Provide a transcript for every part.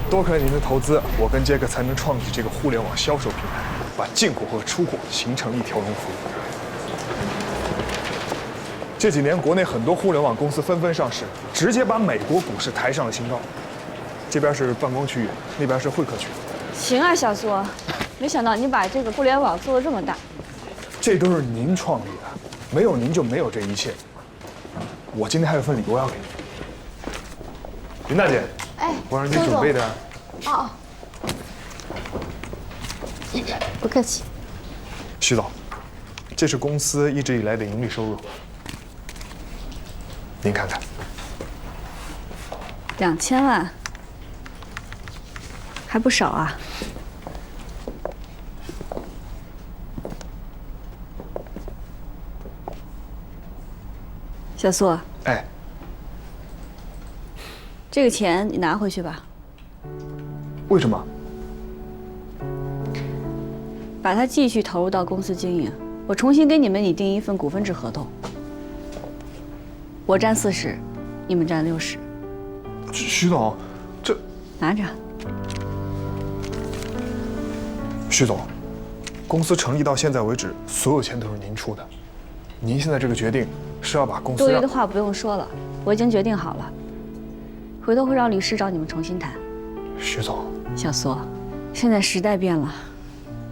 多亏了您的投资，我跟杰克才能创举这个互联网销售平台，把进口和出口形成一条龙服务。这几年国内很多互联网公司纷纷上市，直接把美国股市抬上了新高。这边是办公区域，那边是会客区。行啊，小苏，没想到你把这个互联网做得这么大。这都是您创立的，没有您就没有这一切。我今天还有份礼物要给你，林大姐。哎，我让您准备的。哦，不客气。徐总，这是公司一直以来的盈利收入，您看看。2000万，还不少啊。小苏，哎，这个钱你拿回去吧。为什么？把它继续投入到公司经营。我重新给你们拟定一份股份制合同，我占40%，你们占60%。徐总，这拿着。徐总，公司成立到现在为止，所有钱都是您出的。您现在这个决定是要把公司多余的话不用说了，我已经决定好了。回头会让律师找你们重新谈。徐总，小苏，现在时代变了，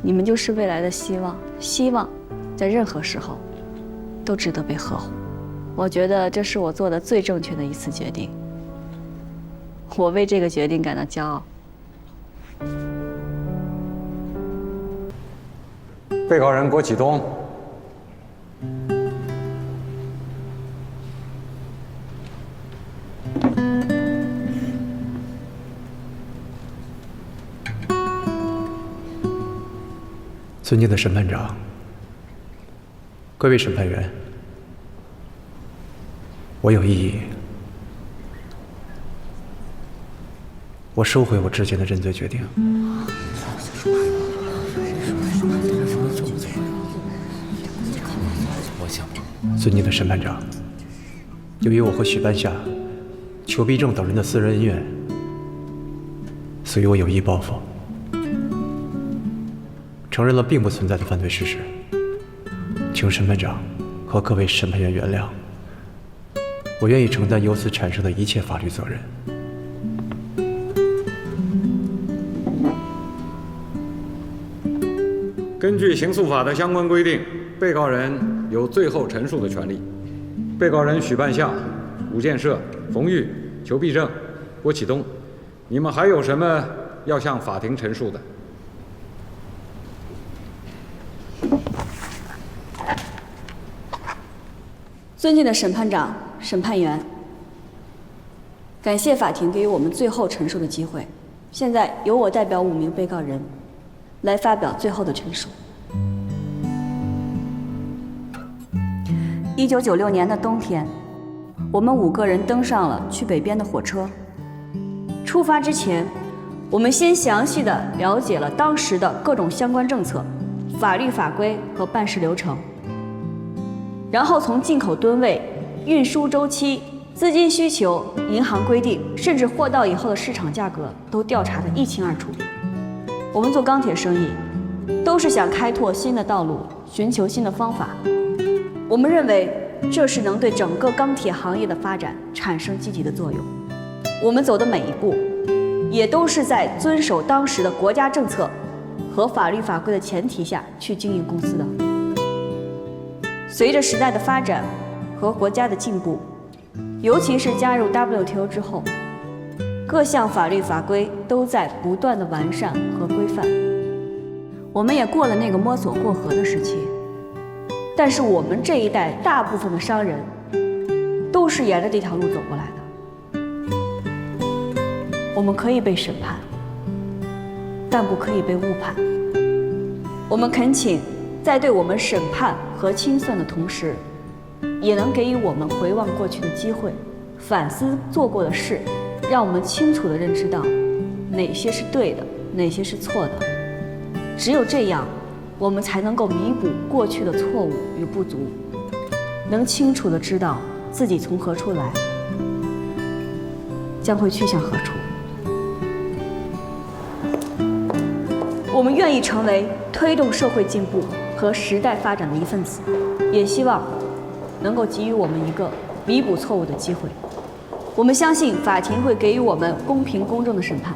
你们就是未来的希望，希望在任何时候都值得被呵护。我觉得这是我做的最正确的一次决定，我为这个决定感到骄傲。被告人郭启东，尊敬的审判长，各位审判员，我有异议，我收回我之前的认罪决定。尊敬的审判长，由于我和许半夏、裘必正等人的私人恩怨，所以我有意报复，承认了并不存在的犯罪事实，请审判长和各位审判员原谅，我愿意承担由此产生的一切法律责任。根据刑诉法的相关规定，被告人有最后陈述的权利。被告人许半夏、武建设、冯玉、裘必正、郭启东，你们还有什么要向法庭陈述的？尊敬的审判长、审判员，感谢法庭给予我们最后陈述的机会。现在由我代表5名被告人来发表最后的陈述。1996年的冬天，我们5个人登上了去北边的火车。出发之前，我们先详细的了解了当时的各种相关政策、法律法规和办事流程，然后从进口吨位、运输周期、资金需求、银行规定，甚至货到以后的市场价格都调查得一清二楚。我们做钢铁生意，都是想开拓新的道路，寻求新的方法。我们认为这是能对整个钢铁行业的发展产生积极的作用。我们走的每一步，也都是在遵守当时的国家政策和法律法规的前提下去经营公司的。随着时代的发展和国家的进步，尤其是加入 WTO 之后，各项法律法规都在不断的完善和规范。我们也过了那个摸索过河的时期，但是我们这一代大部分的商人都是沿着这条路走过来的。我们可以被审判，但不可以被误判。我们恳请在对我们审判和清算的同时，也能给予我们回望过去的机会，反思做过的事，让我们清楚地认知到哪些是对的，哪些是错的。只有这样，我们才能够弥补过去的错误与不足，能清楚地知道自己从何处来，将会去向何处。我们愿意成为推动社会进步和时代发展的一份子，也希望能够给予我们一个弥补错误的机会。我们相信法庭会给予我们公平公正的审判。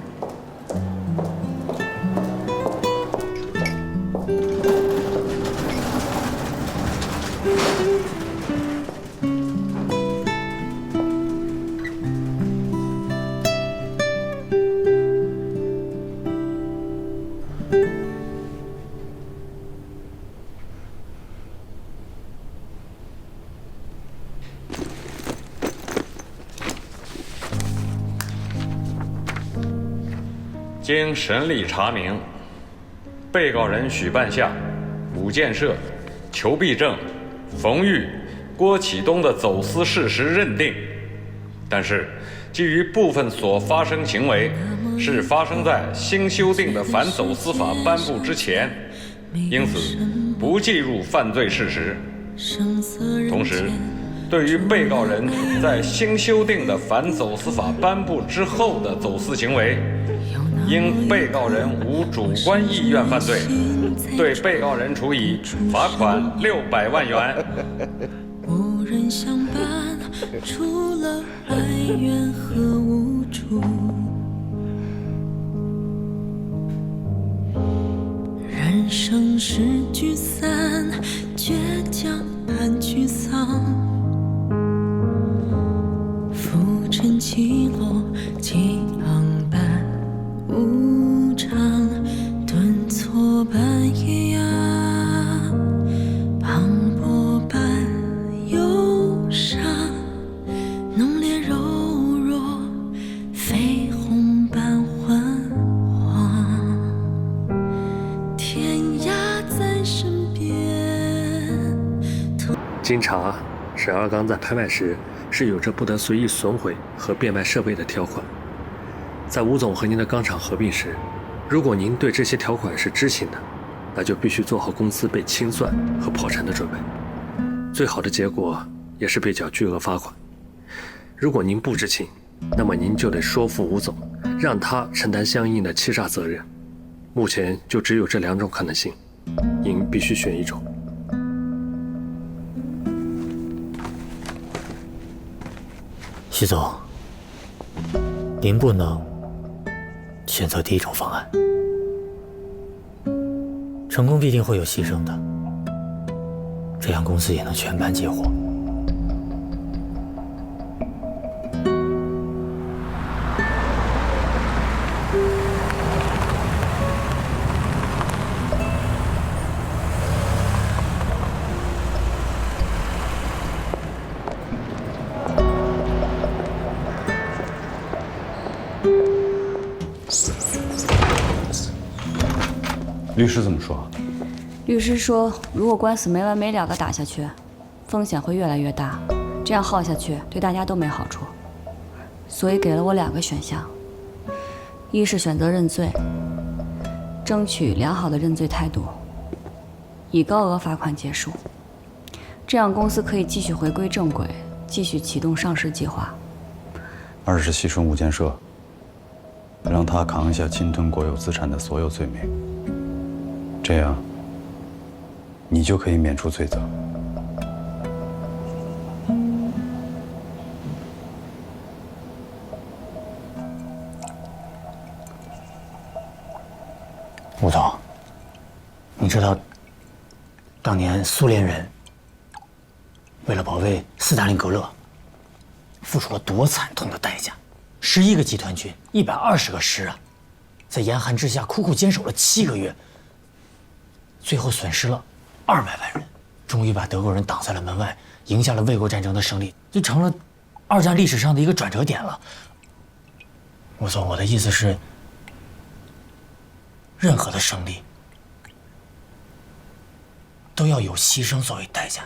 经审理查明，被告人许半夏、武建设、裘必正、冯玉、郭启东的走私事实认定，但是基于部分所发生行为是发生在新修订的反走私法颁布之前，因此不计入犯罪事实。同时，对于被告人在新修订的反走私法颁布之后的走私行为，因被告人无主观意愿犯罪，对被告人处以罚款600万元。无人相伴，除了哀怨和无助。人生是聚散，倔强伴沮丧。浮沉起落，激昂般无常，顿挫般咿呀，磅礴般忧伤，浓烈柔弱，绯红般昏黄。天涯在身边。经查，沈二刚在拍卖时是有着不得随意损毁和变卖设备的条款。在吴总和您的钢厂合并时，如果您对这些条款是知情的，那就必须做好公司被清算和破产的准备。最好的结果也是被缴巨额罚款。如果您不知情，那么您就得说服吴总，让他承担相应的欺诈责任。目前就只有这2种可能性，您必须选一种。徐总，您不能选择第一种方案，成功必定会有牺牲的，这样公司也能全盘接活。律师怎么说？律师说，如果官司没完没了的打下去，风险会越来越大，这样耗下去对大家都没好处，所以给了我2个选项：一是选择认罪，争取良好的认罪态度，以高额罚款结束，这样公司可以继续回归正轨，继续启动上市计划；二是牺牲吴建设，让他扛下侵吞国有资产的所有罪名，这样你就可以免除罪责。吴总，你知道当年苏联人为了保卫斯大林格勒，付出了多惨痛的代价？11个集团军，120个师啊，在严寒之下苦苦坚守了7个月，最后损失了200万人，终于把德国人挡在了门外，赢下了卫国战争的胜利，就成了2战历史上的一个转折点了。吴总，我的意思是，任何的胜利都要有牺牲作为代价。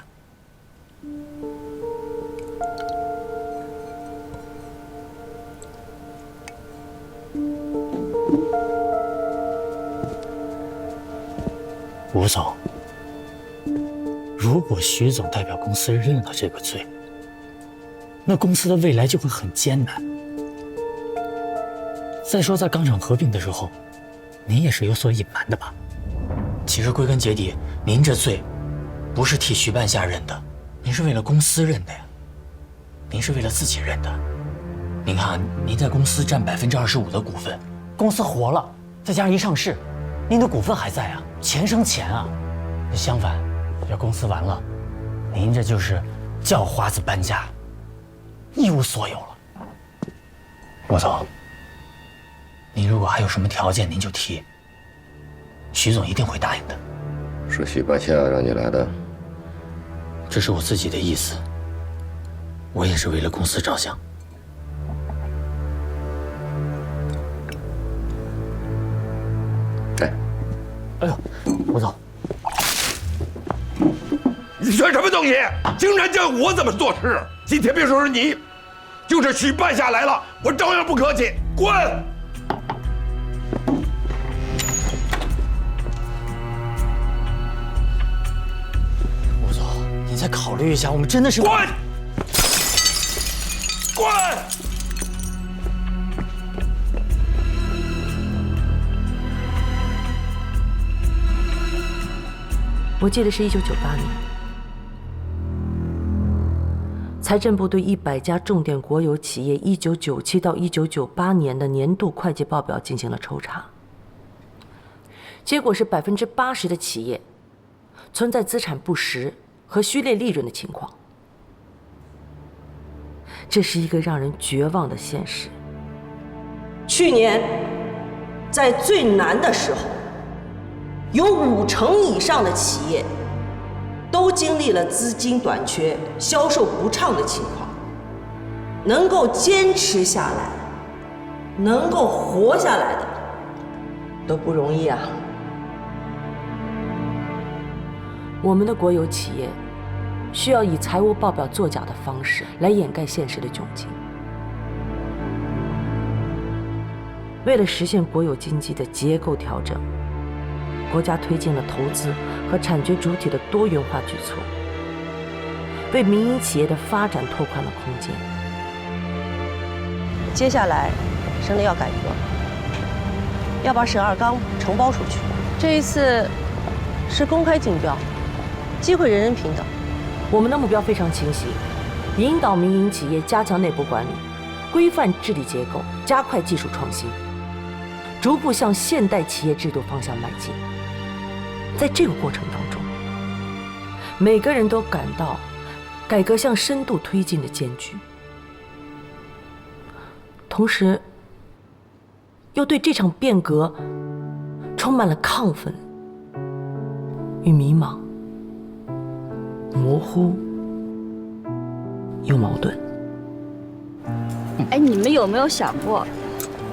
吴总，如果徐总代表公司认了这个罪，那公司的未来就会很艰难。再说，在钢厂合并的时候，您也是有所隐瞒的吧？其实归根结底，您这罪，不是替徐半夏认的，您是为了公司认的呀。您是为了自己认的。您看，您在公司占25%的股份，公司活了，再加上一上市，您的股份还在啊，钱生钱啊。相反，要公司完了，您这就是叫花子搬家，一无所有了。吴总，您如果还有什么条件，您就提，徐总一定会答应的。是徐半夏让你来的？这是我自己的意思，我也是为了公司着想。哎呦，吴总，你算什么东西？竟然教我怎么做事！今天别说是你，就是许半夏来了，我照样不客气。滚！吴总，你再考虑一下，我们真的是……滚！滚！我记得是1998年，财政部对100家重点国有企业1997到1998年的年度会计报表进行了抽查，结果是80%的企业存在资产不实和虚列利润的情况。这是一个让人绝望的现实。去年，在最难的时候，有50%以上的企业都经历了资金短缺、销售不畅的情况，能够坚持下来、能够活下来的都不容易啊。我们的国有企业需要以财务报表作假的方式来掩盖现实的窘境。为了实现国有经济的结构调整，国家推进了投资和产权主体的多元化举措，为民营企业的发展拓宽了空间。接下来，省里要改革，要把沈二钢承包出去。这一次是公开竞标，机会人人平等。我们的目标非常清晰，引导民营企业加强内部管理，规范治理结构，加快技术创新，逐步向现代企业制度方向迈进。在这个过程当中，每个人都感到改革向深度推进的艰巨，同时又对这场变革充满了亢奋与迷茫，模糊又矛盾。哎，你们有没有想过，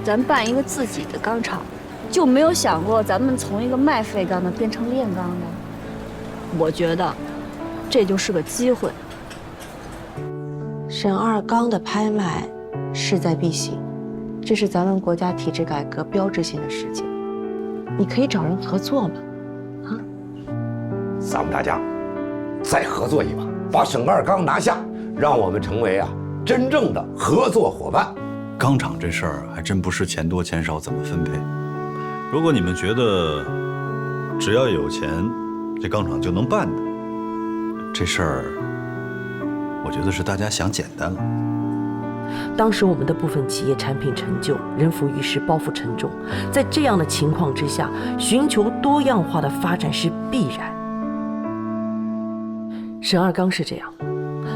咱办一个自己的钢厂，就没有想过咱们从一个卖废钢的变成炼钢的？我觉得这就是个机会。沈二钢的拍卖势在必行，这是咱们国家体制改革标志性的事情。你可以找人合作嘛，啊？咱们大家再合作一把，把沈二钢拿下，让我们成为真正的合作伙伴。钢厂这事儿还真不是钱多钱少怎么分配。如果你们觉得只要有钱，这钢厂就能办的，这事儿我觉得是大家想简单了。当时我们的部分企业产品陈旧，人浮于事，包袱沉重。在这样的情况之下，寻求多样化的发展是必然。沈二钢是这样，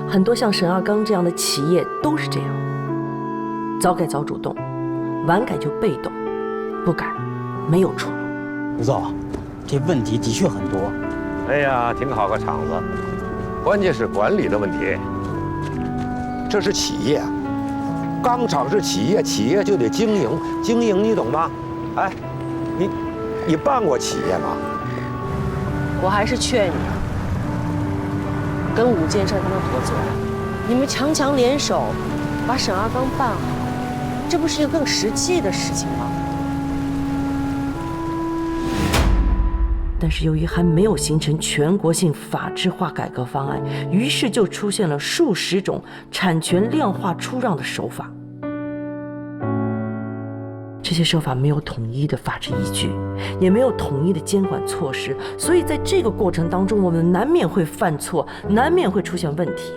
很多像沈二钢这样的企业都是这样，早改早主动，晚改就被动，不改没有出路。吴总，这问题的确很多。哎呀，挺好个厂子，关键是管理的问题。这是企业，钢厂是企业，企业就得经营，经营你懂吗？哎，你办过企业吗？我还是劝你跟武建设他们合作，你们强强联手，把沈二钢办好，这不是一个更实际的事情吗？但是由于还没有形成全国性法制化改革方案，于是就出现了数十种产权量化出让的手法。这这些手法没有统一的法治依据，也没有统一的监管措施，所以在这个过程当中，我们难免会犯错，难免会出现问题。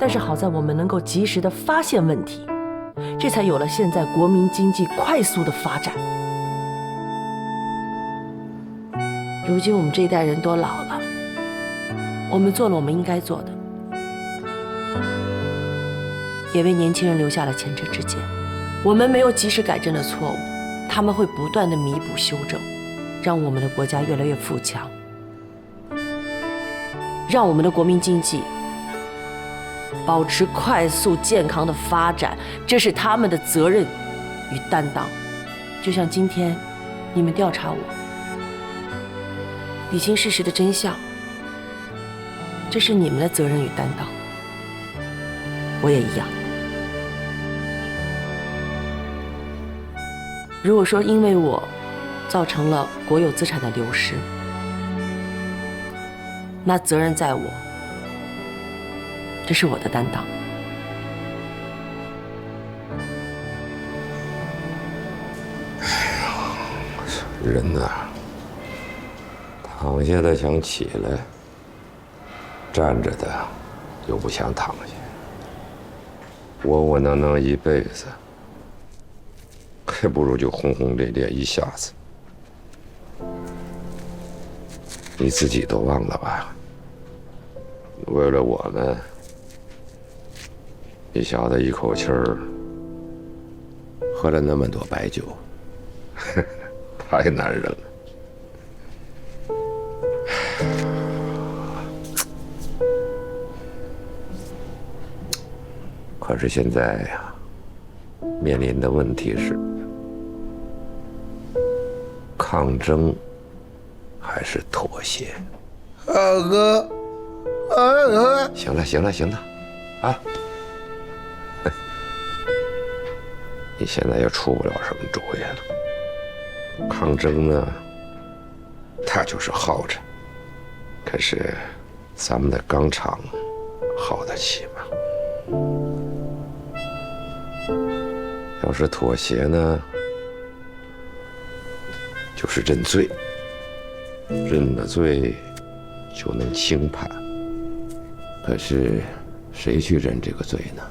但是好在我们能够及时的发现问题，这才有了现在国民经济快速的发展。如今我们这一代人都老了，我们做了我们应该做的，也为年轻人留下了前车之鉴。我们没有及时改正的错误，他们会不断的弥补修正，让我们的国家越来越富强，让我们的国民经济保持快速健康的发展，这是他们的责任与担当。就像今天你们调查我，理清事实的真相，这是你们的责任与担当。我也一样。如果说因为我造成了国有资产的流失，那责任在我，这是我的担当。人呐，躺下的想起来，站着的又不想躺下，窝囊囊一辈子，还不如就轰轰烈烈一下子。你自己都忘了吧？为了我们，你小子一口气儿喝了那么多白酒，太男人了。可是现在呀，面临的问题是，抗争还是妥协？二哥，二哥，行了，行了，行了，啊！你现在也出不了什么主意了。抗争呢，它就是耗着，可是咱们的钢厂耗得起吗？要是妥协呢，就是认罪，认了罪就能轻判。可是谁去认这个罪呢？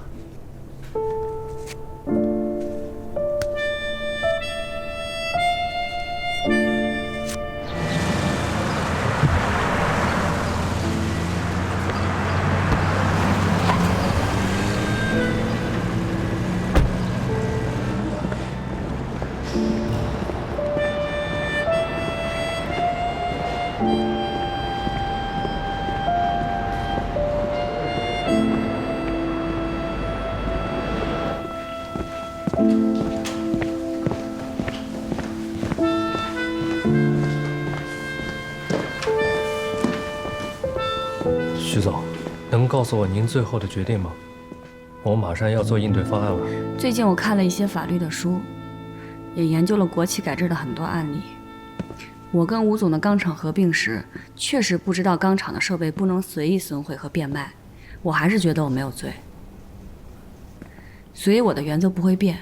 徐总，能告诉我您最后的决定吗？我马上要做应对方案了。最近我看了一些法律的书，也研究了国企改制的很多案例。我跟吴总的钢厂合并时，确实不知道钢厂的设备不能随意损毁和变卖，我还是觉得我没有罪。所以我的原则不会变，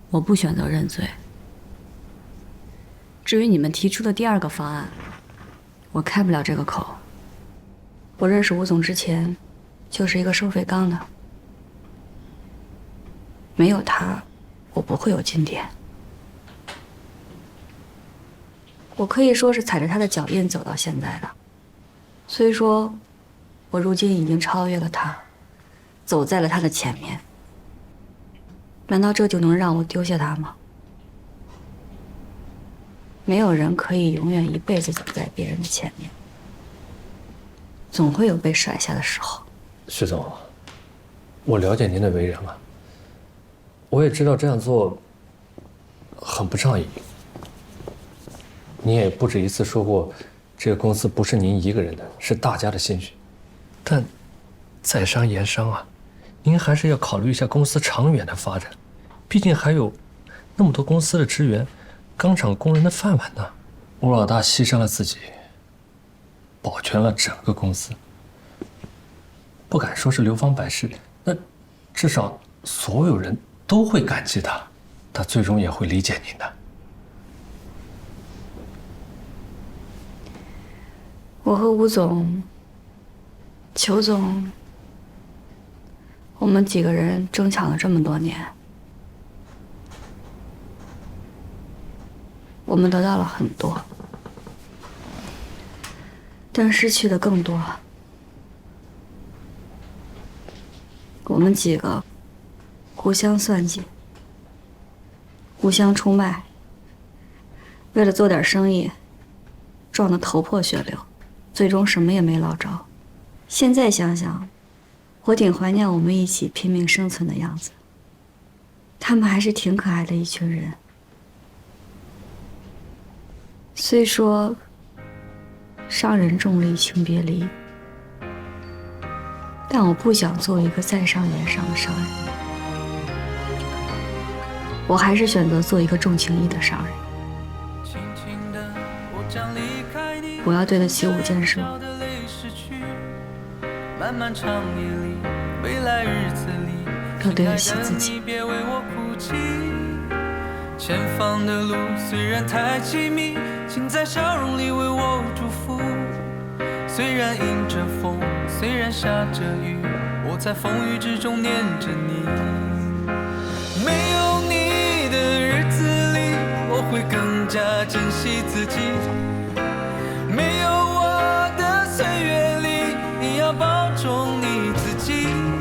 我不选择认罪。至于你们提出的第二个方案，我开不了这个口。我认识吴总之前，就是一个收废钢的，没有他，我不会有今天。我可以说是踩着他的脚印走到现在的，虽说，我如今已经超越了他，走在了他的前面。难道这就能让我丢下他吗？没有人可以永远一辈子走在别人的前面。总会有被甩下的时候。徐总，我了解您的为人了，我也知道这样做很不仗义。你也不止一次说过，这个公司不是您一个人的，是大家的心血。但在商言商啊，您还是要考虑一下公司长远的发展，毕竟还有那么多公司的支援，钢厂工人的饭碗呢。吴老大牺牲了自己，保全了整个公司，不敢说是流芳百世，那至少所有人都会感激他。他最终也会理解您的。我和吴总、裘总，我们几个人争抢了这么多年，我们得到了很多，但失去的更多。我们几个互相算计，互相出卖，为了做点生意，撞得头破血流，最终什么也没捞着。现在想想，我挺怀念我们一起拼命生存的样子。他们还是挺可爱的一群人。虽说伤人重利轻别离，但我不想做一个在商言商的商人，我还是选择做一个重情义的商人。我要对得起5件事，要对得起自己。前方的路虽然太凄迷，请在笑容里为我祝福。虽然迎着风，虽然下着雨，我在风雨之中念着你。没有你的日子里，我会更加珍惜自己。